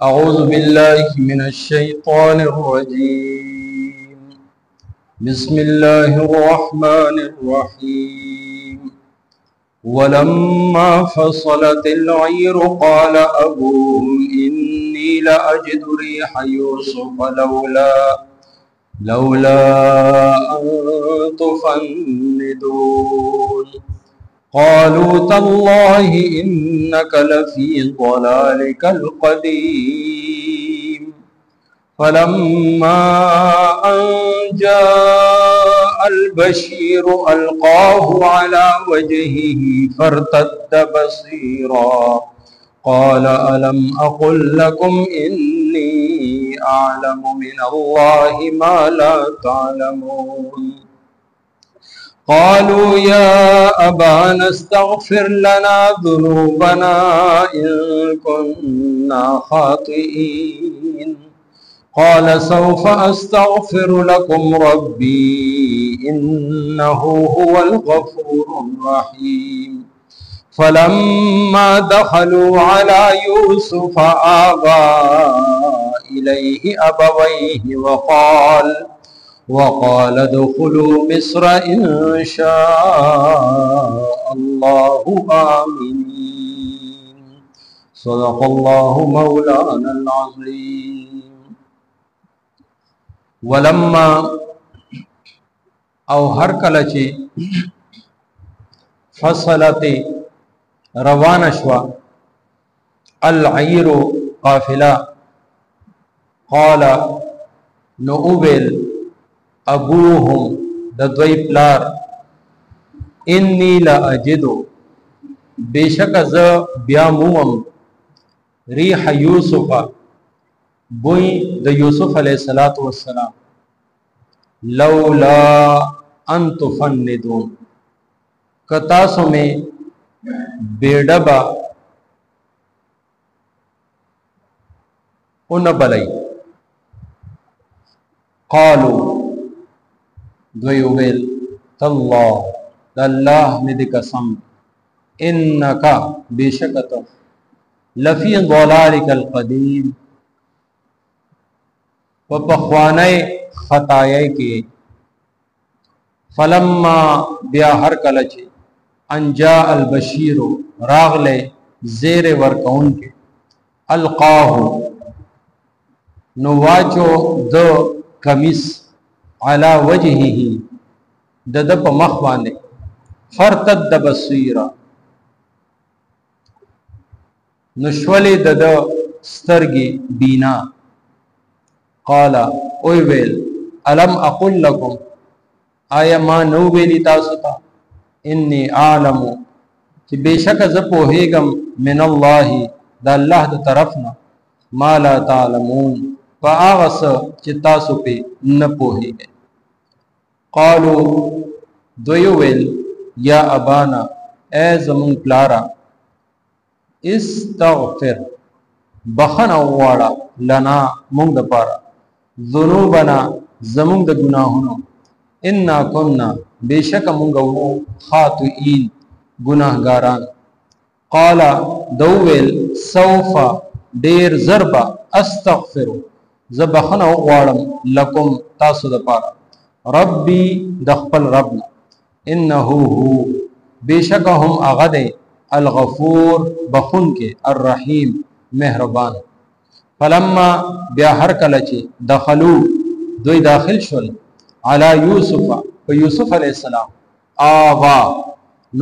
أعوذ بالله من الشيطان الرجيم. بسم الله الرحمن الرحيم. ولما فصلت العير قال أبوهم إني لأجد ريح يوسف لولا أن تفندون. قالوا تالله إنك لفي ضلالك القديم. فلما أن جاء البشير ألقاه على وجهه فارتد بصيرا قال ألم أقل لكم إني أعلم من الله ما لا تعلمون. قالوا يا أبانا استغفر لنا ذنوبنا إن كنا خاطئين. قال سوف أستغفر لكم ربي إنه هو الغفور الرحيم. فلما دخلوا على يوسف آوى إليه أبويه وقال ادخلوا مصر إن شاء الله آمنين. صدق الله مولانا العظيم. ولما او هر کله چې فصلت روان شوا العیر قافله قال نوبل ابوهم د دوی پلار انی لا اجدو بیشک ز بیا موم ریح یوسف بوئی د یوسف علیہ الصلوۃ والسلام لولا ان تفندون کتاسو میں بیڈبا ان بلئی. قالوا دوی ویل تالله الله می د قسم انک بیشکت لفی ضلالک القدیم و پخوانه خطایای کی. فلما بیا هر کله چې انجا البشیر راغله زیر ورکون کې القاه نواچو د کمیس علا وجهه د په مخ باندې فرتد بصیرا نشولی د سترګي بینا. قال اوی ویل الم اقل لكم آیا ما نو ویلی تاسو ته انی اعلم چې بشک ز پوهیږم من الله د الله د طرفنا ما لا تعلمون فاغس چې تاسو په نه پوهیږئ. قالوا دوی ویل یا ابانا ای زمون پلارا استغفر بخنه وواړه لنا مونږ د پاره ذنوبنا زمونږ د ګناهونو انا كنا بیشک مونږ وو خاطئین ګناهګاران. قال دویل سوف ډیر ضربا استغفر زبخنه وواړم لکم تاسو د پاره ربي د خپل ربنا انه هو بیشک هم هغه دی الغفور بخون کے الرحیم مہربان. فلما بیا هر کله چې دخلو دوی داخل شول علی یوسف و یوسف علیہ السلام آوا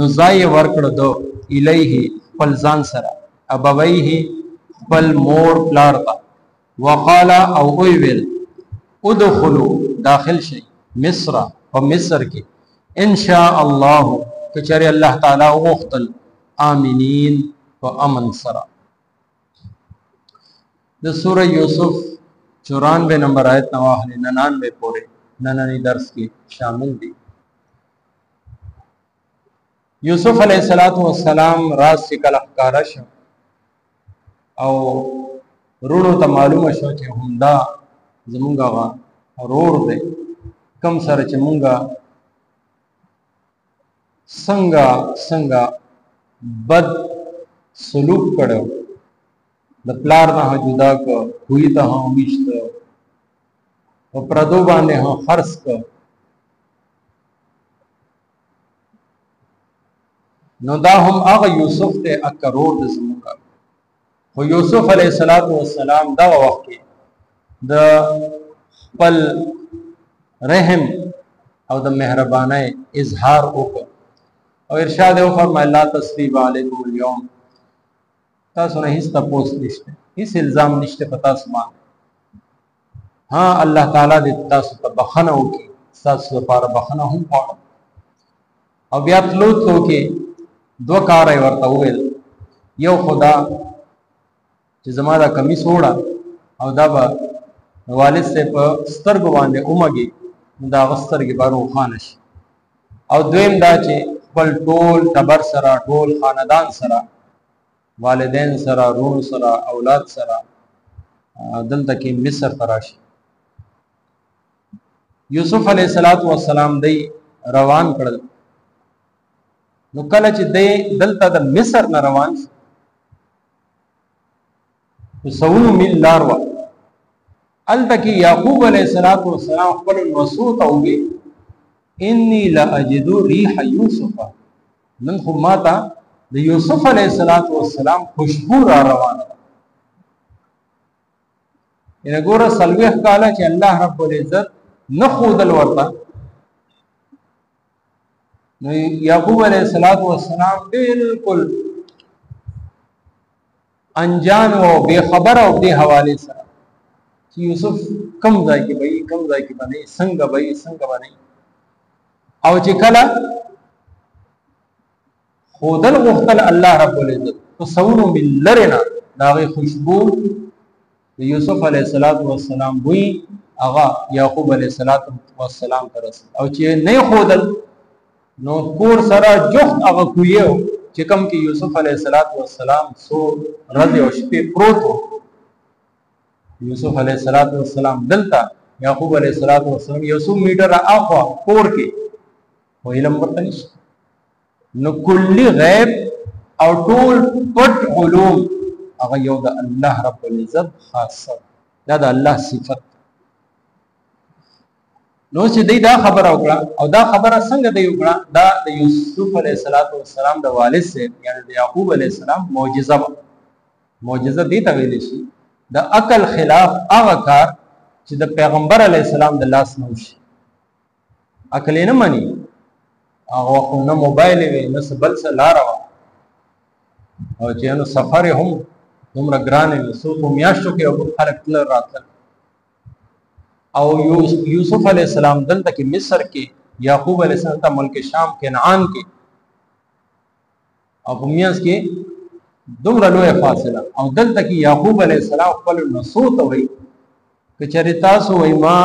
نزای ورکړه دو الیه خپل ځان سره ابویه خپل مور پلار تا وقال او ویل ادخلوا داخل شي مصر و مصر کې ان شاء الله کچری الله تعالی وختل آمینین و امن سرا. د سورہ یوسف 94 نمبر آیت نواخل 99 پورے نننی درس کی شامل دی. یوسف علیہ السلام راز سے کل اخکارا شو او رونو تا معلوم شو چې همدا زمونگا غا رور دے کم سر چې مونگا سنگا بد سلوک کړو د پلار نه جدا کو کوی ته وښت او پردو باندې خرڅ کو نو دا هم هغه یوسف ته اکرور د زموږه خو یوسف علیه السلام دا وخت کې د خپل رحم او د مهربانۍ اظهار وکړ او ارشاد یې وفرمایل لا تثریب علیکم اليوم تاسو نه هیڅ تپوس نشته هیڅ الزام نشته په تاسو باندې ها الله تعالی دې تاسو ته بخښنه وکړي تاسو لپاره بخښنه هم غواړم او بیا تلو کې دو کار یې ورته وویل یو خدا چې زما دا کمیس وړه او دا به والد سے په سترګو باندې اومږي دا سترګې به روښانه شي او دویم دا چې خپل ټول ټبر سره ټول خاندان سره والدین سره رونو سره اولاد سره دلته کې مصر ته راشي یوسف علیه السلام دی روان کړل نو کله چې دی دلته د مصر نه روان شي سونو میل لار وه هلته کې یعقوب علیه السلام خپل نوسو ته وویل انی لاجد ریح یوسف نن خو ما ته د یوسف علیه السلام خوشبو را روانه ده یعنې ګوره 40 کاله چې الله رب العزت نه ښودل ورته نو یعقوب علیه السلام بالکل انجان او بے خبر او دې حواله سره چې یوسف کم ځای کې وي کم ځای کې باندې څنګه وي څنګه باندې او چې کله خودل غختل الله رب العزت تصورو من لرنا داغه خوشبو یوسف علیه السلام وی اغا یعقوب علیه السلام ته رسید او چې نه خودل نو کور سره جوخت هغه کویو چې کوم کې یوسف علیه السلام سو رضی او شپې پروت یوسف علیه السلام دلته یعقوب علیه السلام یوسف میټر اخوا کور کې و علم ورته نشته نو کلی غیب او ټول پټ علوم هغه یو د الله رب العزت خاصه دا د الله صفت نو چې دی دا خبره وکړه او دا خبره څنګه دی وکړه دا د یوسف علیه السلام د والد سے یعنی د یعقوب علیه السلام معجزه دی ته ویل شي د عقل خلاف هغه کار چې د پیغمبر علیه السلام د لاس نه وشي عقل نه مانی هغه خو نه موبایل وي نه بل څه لاره وه او چې نو سفر هم دومره ګران وي څو میاشتو کې خلک تلل راتلل او یوسف علیه السلام دلته کې مصر کې یعقوب علیه السلام ته ملک شام کنعان کې او په میانس کې دومره لویه فاصله او دلته کې یعقوب علیه السلام خپل نسو ته وایي که چېرې تاسو وایي ما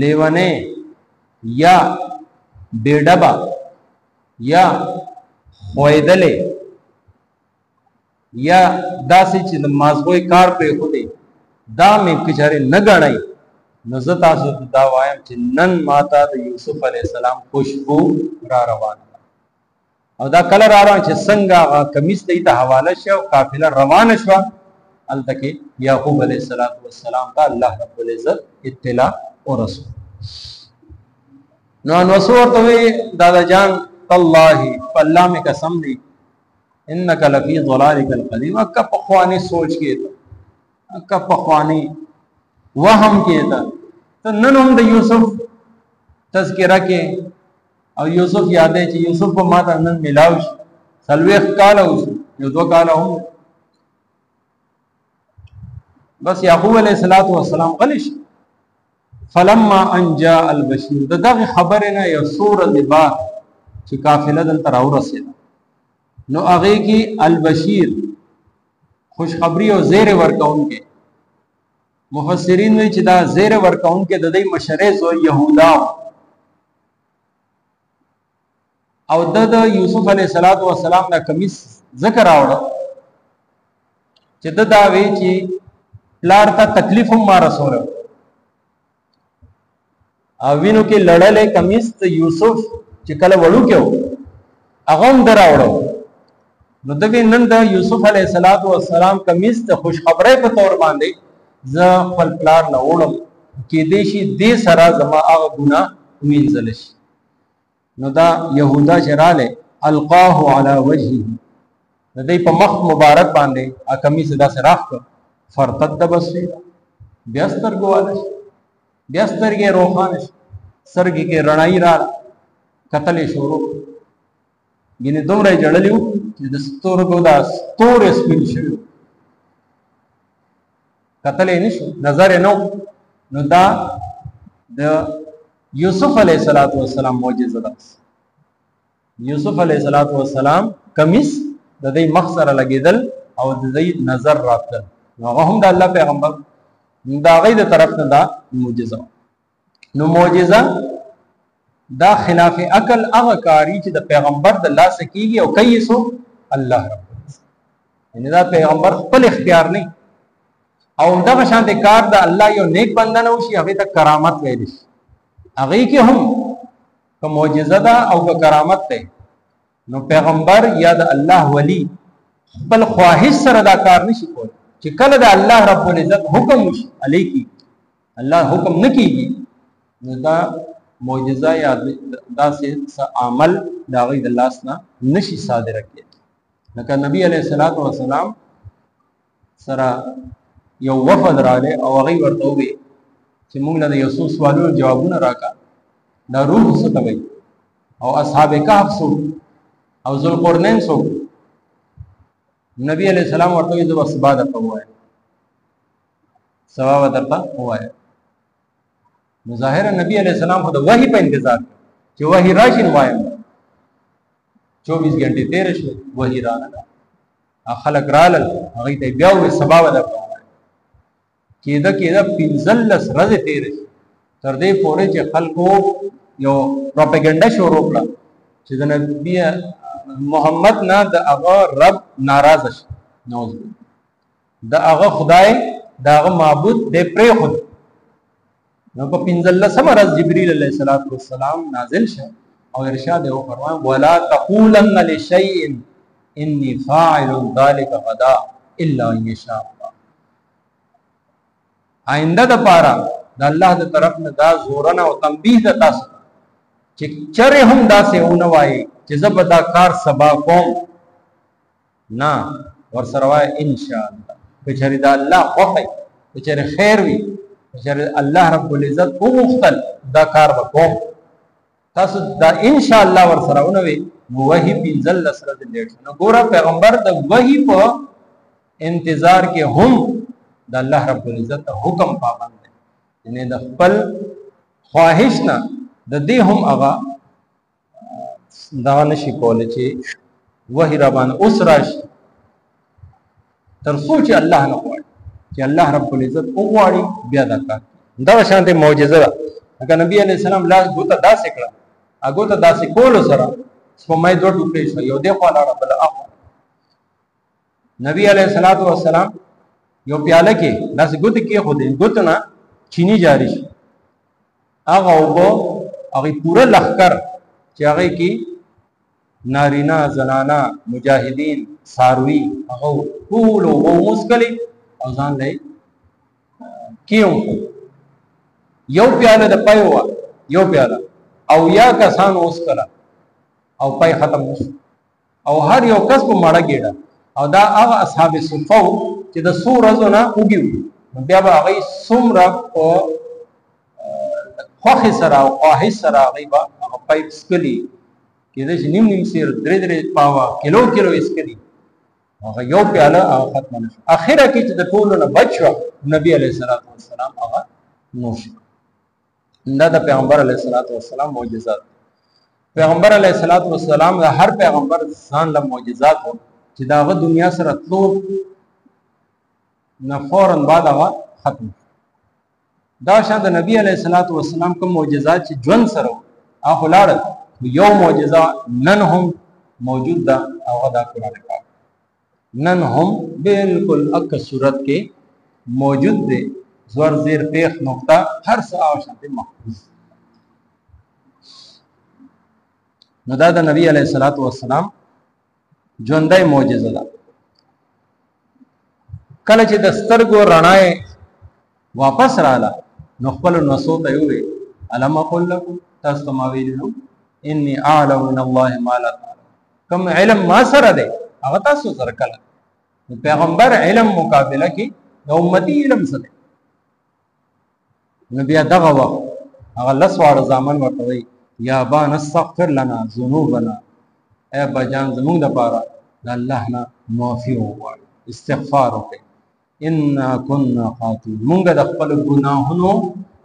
لیونه یا بیډبا یا خویدلې یا داسې چې د مازغوی کار پرې خودي دا مې کچاره نه غړای نو زه تاسو ته دا وایم چې نن ماته د یوسف علیه السلام خوشبو را روانه او دا کله را روان چې څنګه کمیس ته حواله شو قافله روانه شو التکه یعقوب علیه السلام ته الله رب العزت اطلاع ورسول نو انوسور ته دادا جان الله الله میں قسم دی انک لفی ضلالک القدیم اکا پخوانی سوچ کې ته اکا پخوانی وهم کې ته ته نن هم د یوسف تذکرہ کې او یوسف یادې چې یوسف په ماته نن ملاو شي 40 کال اوس یو 2 کال هم بس یعقوب علیہ السلام غلیش فلما ان جاء البشیر دغه خبره نه یو سوره دی با چې قافله دلته راورسېده نو هغه کې البشیر خوشخبری او زیر ورکون کې مفسرین وی چې دا زیر ورکون کې د دې مشره زو یهودا او د یوسف علیه السلام دا کمیس ذکر راوړ چې دا وی چې لار ته تکلیف هم ما رسول او وینو کې لړلې کمیس ته یوسف چې کله وړو کېو هغه هم دراوړو نو دغه نن د یوسف علیه السلام کمیس د خوشخبری په تور باندې ز خپل پلار نه وړم کې دې شي دې سره زما هغه ګناه وینځل شي. نو دا یهودا چراله القاه علی وجهه د دې په مخ مبارک باندې ا کمیس دا سره راخ فرتد بصیر بیا سترګواله بیا سترګې روخانه سرګي کې رڼای را قتل شروع ګینه دومره جړلیو چې د ستورګو دا ستور سپین شو قتل یې نشو نظر نو نو دا د یوسف علیه السلام معجزه ده. یوسف علیه السلام کمیس د دې مخ سره لګیدل او د دې نظر راتل هغه هم د الله پیغمبر دا غي د طرف نه دا معجزه. نو معجزه دا خلاف عقل هغه کاری چې د پیغمبر د الله سکیږي او کوي سو الله رب یعنی دا پیغمبر خپل اختیار نه او دا شان د کار د الله یو نیک بنده نه وشي هغه ته کرامت ویل شي هغه کې هم کوم معجزه ده او کوم کرامت ده. نو پیغمبر یا د الله ولی خپل خواهش سره دا کار نشي کول چې کله د الله رب العزت حکم وشي علی کی الله حکم نکېږي نو دا معجزه یا دا سه عمل دا غي د الله سره نشي صادره کېږي. لکه نبی علیہ السلام سره یو وفد راغله او هغه ورته وی چې موږ له یو څو سوالونو جوابونه راکا دا روح څه کوي او اصحاب کهف څو او ذوالقرنین څو. نبی علیہ السلام ورته وی زو سبا درته وایي سبا درته وایي. ظاهر نبی علیہ السلام خو د وحی په انتظار چې وحی راشي وایم 24 غنټې تیر شو وحی رانه خلق رالل هغه ته بیا و سبا درته کېده 15 ورځې تیر شي تر دې پورې چې خلکو یو پروپاګاندا شروع کړه چې د نبی محمد نه د هغه رب ناراض شي نوز د هغه خدای د هغه معبود د پرې خود. نو په 15 ورځ جبرئیل علیه السلام نازل شه او ارشاد یې فرمایي ولا تقولن لشیء انی فاعل ذلک غدا الا ان شاء الله. آینده د پاره د الله د طرف نه دا زورنه او تنبیه د تاسو چې چره هم دا سه ونه وای چې زب دا کار سبا کوم نه ور سره وای ان شاء الله بچری دا الله خوخی بچری خیر وی بچری الله رب العزت وغختل دا کار وکوم تاسو دا ان شاء الله ور سره ونه وی وحی بنزل سره د لیټ نو ګوره پیغمبر د وحی په انتظار کې هم د الله رب العزت حکم پابند دی یعنی د خپل خواهش نه د دې هم هغه دا نشي کولای چې وحی ربانه اوس راشي تر سوچ الله نه غواړي چې الله رب العزت وغواړي بیا دا کار دا شانته معجزه ده. اګه نبی علیہ السلام لاس ګوته داسې کړه هغه ته داسې کول سره سپمای دوه ټوکې شو یو دی خو لاړه بل اخو. نبی علیہ السلام یو پیاله کې داسې ګوته کې خو دې ګوته نه چینی جاری شي هغه وګو هغه پورا لخر چې هغه کې نارینا زنانا مجاهدین ساروی هغه ټول وو مسکلي او ځان لای کیو یو پیاله د پایوا یو پیاله او یا کسان اوس کړه او پای ختم نشو او هر یو کس په ماړه ګډه او دا هغه اصحاب صفو چې د سو ورځې نه وګیو بیا به هغه څومره او خوخي سره او خواهش سره هغه به هغه پایپ سکلي کېدای شي نیم سیر درې پاوا کیلو اسکلي هغه یو پیاله هغه ختم نشو. اخره کې چې د ټولو نه بچو نبی علیہ السلام هغه نوش دا د پیغمبر علیہ السلام معجزات. پیغمبر علیہ السلام د هر پیغمبر ځان له معجزات وو چې داغه دنیا سره تلو نه فورن بعد هغه ختم. دا شان د نبی علیہ السلام کوم معجزات چې ژوند سره هغه لاړ یو معجزه نن هم موجود ده هغه د قرآن پاک نن هم بالکل اک صورت کې موجود ده زور زیر پیخ نقطه هر څه او شانته محفوظ. نو دا د نبی علیہ السلام ژوندۍ معجزه ده. کله چې د سترګو رڼا واپس رااله نو خپل نسو ته وی الم اقول لكم تاسو ما ویلو اني اعلم من الله ما لا تعلم. کوم علم ما سره ده هغه تاسو سره کله پیغمبر علم مقابله کې د امتی علم سره نو بیا دغه وخت هغه لسوار زامن ورته وی یا با نستغفر لنا ذنوبنا اے بجان زمونږ د پاره د الله نه معافي وغواړو استغفار وکړي ان كنا خاطئين مونږ د خپل ګناهونو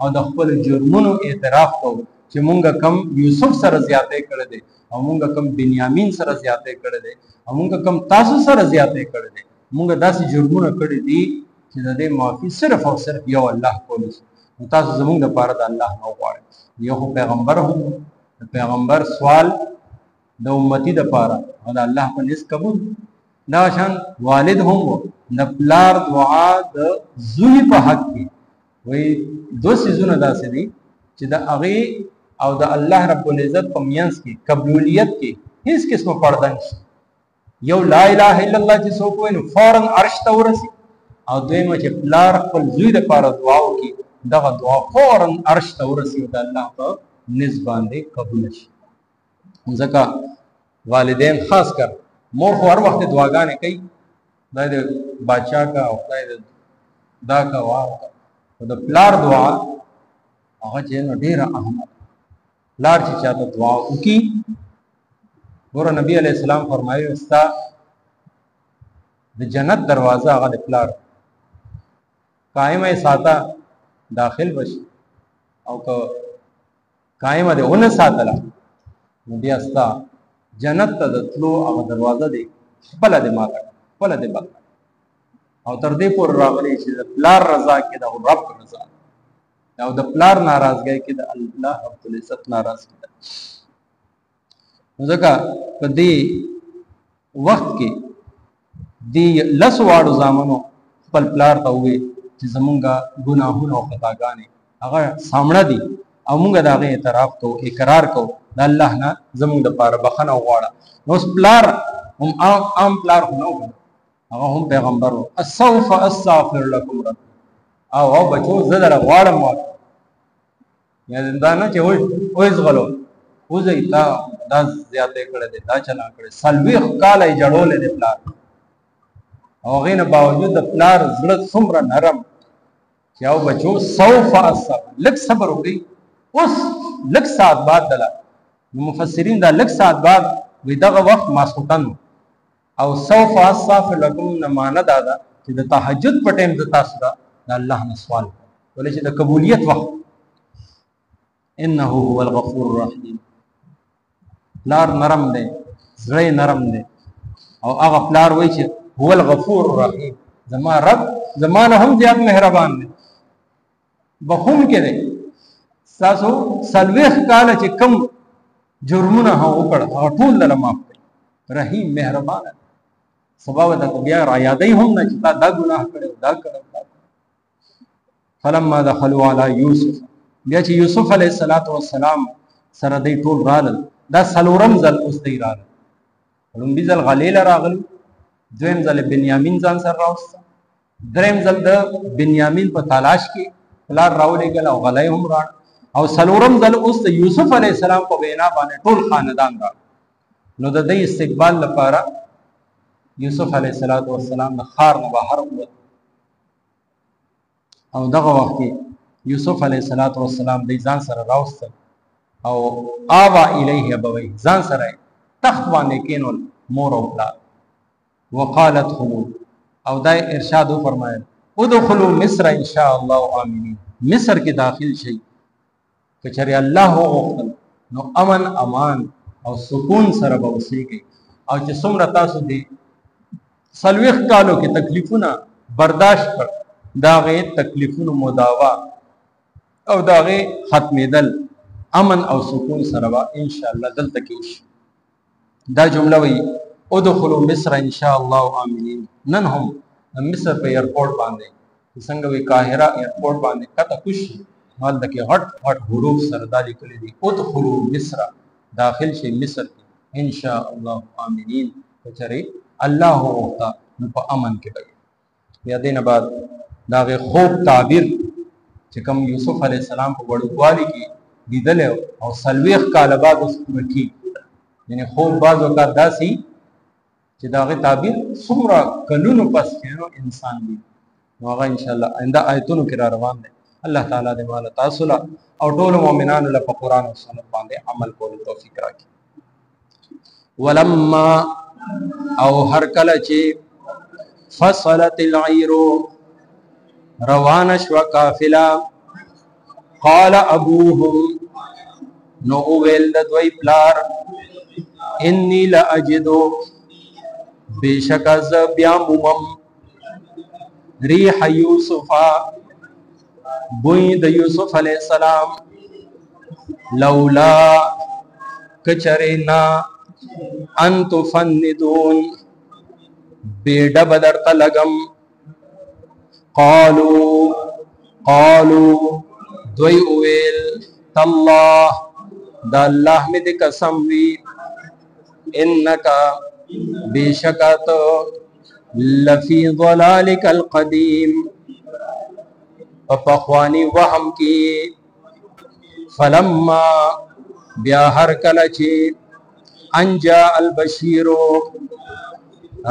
او د خپل جرمونو اعتراف کوو چې مونږ کم یوسف سره زیاتې کړې دي او مونږ کم بنیامین سره زیاتې کړې دي او مونږ کم تاسو سره زیاتې کړې دي مونږ داسې جرمونه کړې دي چې د دې معافي صرف او صرف یو الله کولی شي تاسو زمونږ لپاره د الله نه وغواړئ یو پیغمبر هم د پیغمبر سوال د امتی د پاره او د الله په نس قبول دا شان والد هم د پلار دعا د زوی په حق کې وای دو سيزونه داسې دي چې د هغه او د الله رب العزت په میانس کې قبولیت کې هیڅ قسمه پردن شي یو لا اله الا الله چې څوک ویني فورن عرش ته ورسي او دویمه چې پلار خپل زوی د پاره دعا وکړي دغه دعا فورن عرش ته ورسي د الله په نس باندې قبول شي ځکه والدین خاص کر مور خو هر وخت دعاګانې کوي دا د بادشاہ کا او خدای دا کا وا او د پلار دعا هغه چې نو ډیره اهمه پلار چې چاته دعا وکي ګور نبی علیہ السلام فرمایي استا د جنت دروازه هغه د پلار قائمه ساته داخل بشي او که قائمه ده ونه ساتله نو بیا استا جنت ته د تلو هغه دروازه دی خپل د ماته خپل د بل او تر دې پور راغلی چې د پلار رضا کې د رب رضا او د پلار ناراضګۍ کې د الله رب العزت ناراض ده ځکه په دې وخت کې دی لس واړو زامنو خپل پلار ته وې چې زمونږه ګناهونه او خطاګانې هغه سامنے دي او موږ دا غي اعتراف کو اقرار کو د الله نه زموږ د پاره بخنه وغواړه نو پلار هم عام پلار نو هغه هم پیغمبر اسوف استغفر لكم رب او بچو زدر غواړم یا دا نه چې وای زغلو وځي تا دا زیاتې کړه دې دا چلا کړه سلويخ کال یې جوړولې دې پلار او غینه باوجود د پلار زړه څومره نرم چې او بچو سوف استغفر لک صبر وکي اوس لک ساعت بعد دلا مفسرین دا لک ساعت بعد وی دغه وخت ماسوتن او سوف استغفر لكم نمانه دادا چې د تهجد په ټیم د تاسو دا الله نه سوال ولې چې د قبولیت وخت انه هو الغفور الرحیم پلار نرم دی زړه نرم دی او هغه پلار وای چې هو الغفور الرحیم زما رب زمانه هم زیات مهربان دی بخوم کې دی تاسو سلويخ کال چې کم جرمونه هغه وکړ هغه ټول له معاف کړي رحیم مهربان سبب د بیا را یادې هم نه چې دا ګناه کړو دا کړو فلما دخلوا على يوسف بیا چې یوسف علیه السلام سره دی ټول رال دا سلورم ځل اوس دی رال لومبي ځل غلیل راغل دویم ځل بنیامین ځان سره راوست دریم ځل د بنیامین په تلاش کې پلار راولې ګل او غلې هم را او سلورم ځل اوس د یوسف علیه السلام په وینا باندې ټول خاندان را نو د دې استقبال لپاره یوسف علیه السلام د خار نه بهر ووت او دغه وخت کې یوسف علیه السلام د ځان سره راوست او آوا الیه ابوی ځان سره تخت باندې کینول مور او پلار وقالت خلو او دای ارشاد فرمایل ادخلوا مصر ان شاء الله امنین مصر کې داخل شي کچره الله وغوښتل نو امن امان او سکون سره به اوسېږي او چې څومره تاسو دي سلويخ کالو کې تکلیفونه برداشت کړ داغه تکلیفونو مداوا او داغه ختمېدل امن او سکون سره به ان شاء الله دلته کې وشي دا جمله وی ادخلوا مصر ان شاء الله امنين نن هم مصر په ایرپورټ باندې څنګه وی قاهره ایرپورټ باندې کته خوش حال دغه هټ حروف سره دالي کړی دي ادخلوا مصر داخل شي مصر ان شاء الله امنين کچری الله وغوښته نو په امن کې به بیا دې نه بعد د هغې خوب تعبیر چې کوم یوسف علیه السلام په وړوکوالي کې لیدلی او 40 کاله بعد اوس پوره کېږي یعنې خوب بعض اوقات داسې چې د هغې تعبیر څومره کلونو پس کې انسان وي نو هغه انشاءالله آینده آیتونو کې را روان دی الله تعالی دې ماله تاسو له او ټولو مؤمنانو له په قرآن او سنت باندې عمل کولو توفیق راکړي ولما او هر کله چې فصلت العیر روان شو قافله قال ابوهم نو ویل د دوی پلار انی لاجدو بیشک از بیا مومم ریح یوسف بوی د یوسف علیہ السلام لولا کچرینا انت فندون بیڑا بدر تلگم قالو دوی اویل تاللہ دا اللہ میں دے قسم وی انکا بیشکت لفی ضلالک القدیم پخوانی وهم کی فلما بیا هر کله چې انجا البشیرو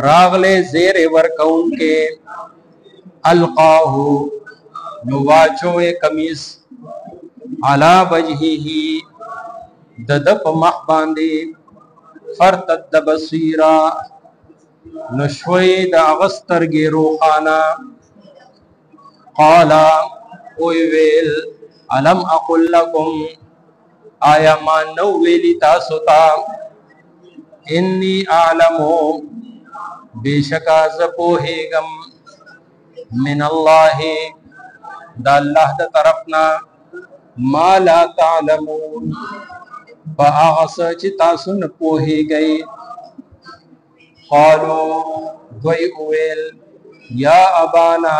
راغلے زیر ورکون کے القاہو نواچو کمیس علا وجہی ددپ مخ باندے فرتد بصیرا نشوی دا غستر گیرو خانا قالا اوی ویل علم اقل لکم آیا ما نو ویلی تاسوتا انی اعلمو بیشکا زپوہیگم من اللہ دا اللہ دا طرفنا ما لا تعلمون با آغس چتا سن پوہی گئی قالو دوی اویل یا ابانا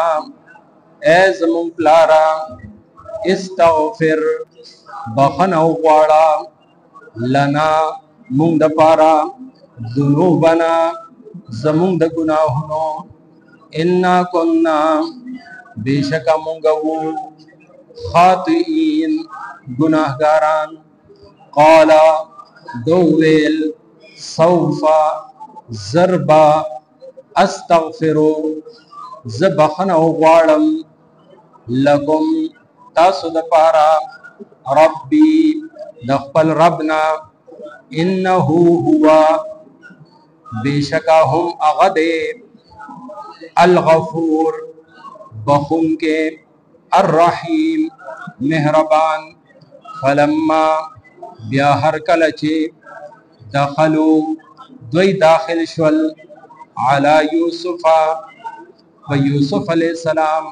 اے زمون پلارا استغفر بخنو غواړه لنا مونږ د پارا ذنوبنا زمونږ د ګناهونو انا كنا بیشک مونږ وو خاطئین گناهګاران قال دویل سوف ضربا استغفر زبخنو غواړم لکم تاسو د پارا ربی دخپل ربنا انه هو بیشکا هم اغدے الغفور بخون کے الرحیم مہربان فلما بیا ہر کلچے دخلو دوی داخل شول علی یوسف و یوسف علیہ السلام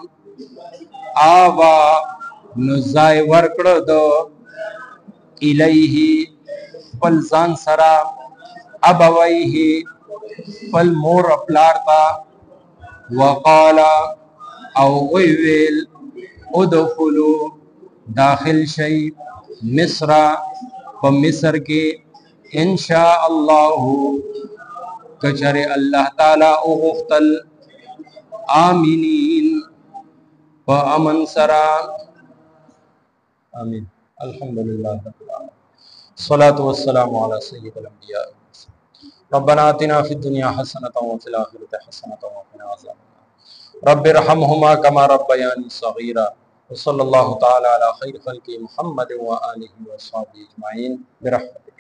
آوا نزای ورکڑ دو الیہی پل زان سرا ابویہی پل مور اپلارتا وقالا او ویویل ادخلو داخل شئی مصر و مصر کے انشاء اللہ کچر اللہ تعالی اغفتل آمینین و امن سرا آمین الحمدللہ رب العالمین الصلاة والسلام على سید الانبیاء ربنا آتنا فی الدنیا حسنة وفی الآخرة حسنة وقنا عذاب النار رب ارحمهما كما ربياني صغيرا وصلى الله تعالى على خير خلق محمد وآله وصحبه اجمعين برحمته